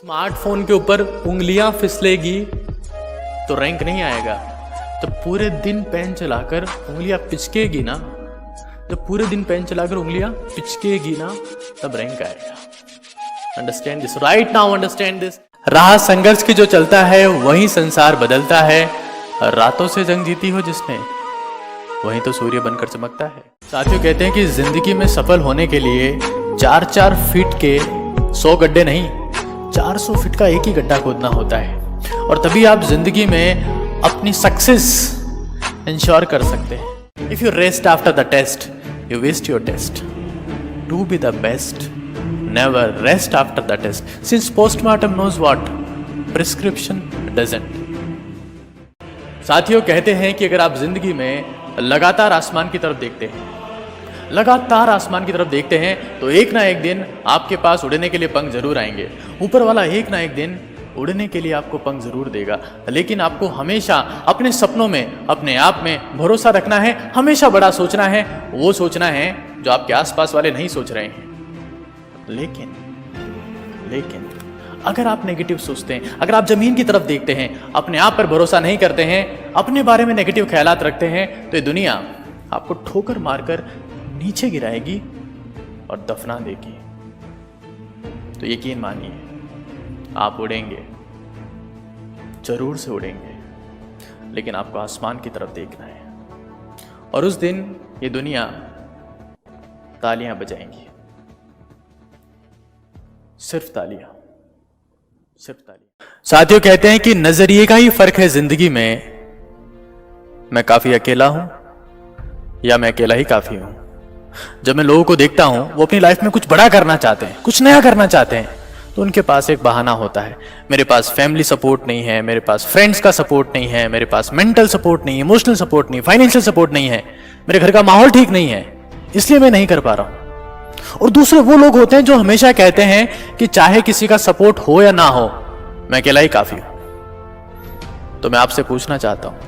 Smartphone के ऊपर उंगलियां फिसलेगी तो रैंक नहीं आएगा। तो पूरे दिन पेन चलाकर उंगलियां पिचकेगी ना, जब पूरे दिन पेन चलाकर उंगलियां पिचकेगी ना, तब रैंक आएगा। Understand this right now, understand this. राह संघर्ष की जो चलता है वही संसार बदलता है। रातों से जंग जीती हो जिसने, वही तो सूर्य बनकर चमकता है। साथियों, कहते हैं कि जिंदगी में सफल होने के लिए 4-4 फीट के 100 गड्ढे नहीं, 400 फीट का एक ही गड्ढा खोदना होता है, और तभी आप जिंदगी में अपनी सक्सेस इंश्योर कर सकते हैं। If you rest after the test, you waste your test. Do be the best, never rest after the test, since postmortem knows what prescription doesn't. साथियों, कहते हैं कि अगर आप जिंदगी में लगातार आसमान की तरफ देखते हैं, लगातार आसमान की तरफ देखते हैं, तो एक ना एक दिन आपके पास उड़ने के लिए पंख जरूर आएंगे। ऊपर वाला एक ना एक दिन उड़ने के लिए आपको पंख जरूर देगा, लेकिन आपको हमेशा अपने सपनों में, अपने आप में भरोसा रखना है, हमेशा बड़ा सोचना है, वो सोचना है जो आपके आसपास वाले नहीं सोच रहे हैं। लेकिन अगर आप नेगेटिव सोचते हैं, अगर आप जमीन की तरफ देखते हैं, अपने आप पर भरोसा नहीं करते हैं, अपने बारे में नेगेटिव ख्यालात रखते हैं, तो ये दुनिया आपको ठोकर मारकर नीचे गिराएगी और दफना देगी। तो यकीन मानिए, आप उड़ेंगे, जरूर से उड़ेंगे, लेकिन आपको आसमान की तरफ देखना है, और उस दिन ये दुनिया तालियां बजाएंगी, सिर्फ तालियां, सिर्फ तालियां। साथियों, कहते हैं कि नजरिए का ही फर्क है जिंदगी में। मैं काफी अकेला हूं या मैं अकेला ही काफी हूं। जब मैं लोगों को देखता हूं वो अपनी लाइफ में कुछ बड़ा करना चाहते हैं, कुछ नया करना चाहते हैं, तो उनके पास एक बहाना होता है। मेरे पास फैमिली सपोर्ट नहीं है, मेरे पास फ्रेंड्स का सपोर्ट नहीं है, मेरे पास मेंटल सपोर्ट नहीं, इमोशनल सपोर्ट नहीं, फाइनेंशियल सपोर्ट नहीं है, मेरे घर का माहौल ठीक नहीं है, इसलिए मैं नहीं कर पा रहा हूं। और दूसरे वो लोग होते हैं जो हमेशा कहते हैं कि चाहे किसी का सपोर्ट हो या ना हो, मैं अकेला ही काफी हूं। तो मैं आपसे पूछना चाहता हूं,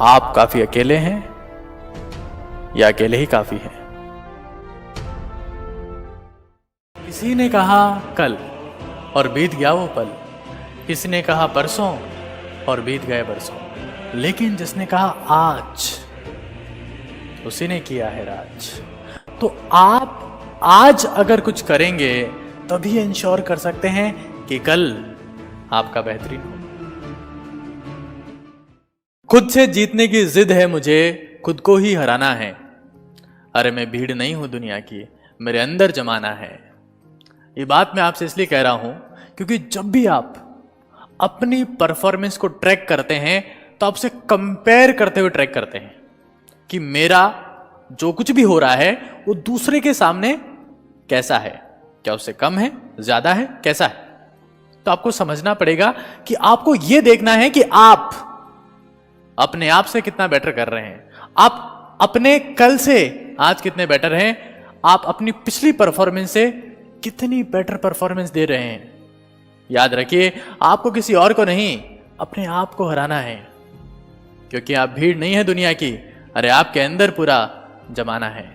आप काफी अकेले हैं या अकेले ही काफी हैं? किसी ने कहा कल और बीत गया वो पल, किसी ने कहा परसों और बीत गए बरसों, लेकिन जिसने कहा आज, उसी ने किया है राज। तो आप आज अगर कुछ करेंगे तभी इंश्योर कर सकते हैं कि कल आपका बेहतरीन हो। खुद से जीतने की जिद है मुझे, खुद को ही हराना है। अरे मैं भीड़ नहीं हूं दुनिया की, मेरे अंदर जमाना है। ये बात मैं आपसे इसलिए कह रहा हूं क्योंकि जब भी आप अपनी परफॉर्मेंस को ट्रैक करते हैं तो आपसे कंपेयर करते हुए ट्रैक करते हैं कि मेरा जो कुछ भी हो रहा है वो दूसरे के सामने कैसा है, क्या उससे कम है, ज्यादा है, कैसा है। तो आपको समझना पड़ेगा कि आपको यह देखना है कि आप अपने आप से कितना बेटर कर रहे हैं, आप अपने कल से आज कितने बेटर हैं, आप अपनी पिछली परफॉर्मेंस से कितनी बेटर परफॉर्मेंस दे रहे हैं। याद रखिए, आपको किसी और को नहीं, अपने आप को हराना है, क्योंकि आप भीड़ नहीं है दुनिया की। अरे आपके अंदर पूरा जमाना है।